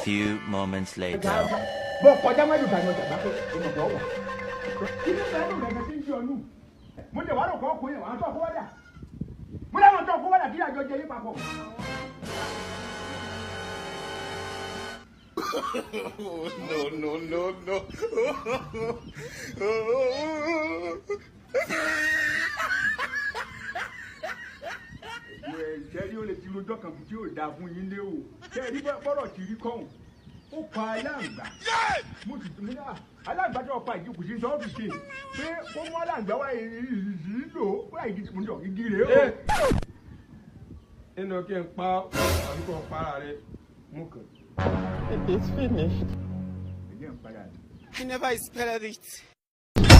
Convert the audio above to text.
Few moments later. No. Ṣẹ́rí ó lè ti rojọ́ kan tí ó dáa fún yín lé o. Ṣẹ́rí bọ́rọ̀ ti rí kọ́hùn. Ó pa aláǹgbá. Mo sì tún ní aláǹgbá tó pa ìdí kù sí sọ́ọ̀fì ṣe pé kó mú aláǹgbá wá ìrírí lò ó wá igi rèé o. Inú kí n pa àdúgbò para rẹ̀ mú kàn. It is finished. Ẹ̀jẹ̀ ń padà ní. He never spelled it.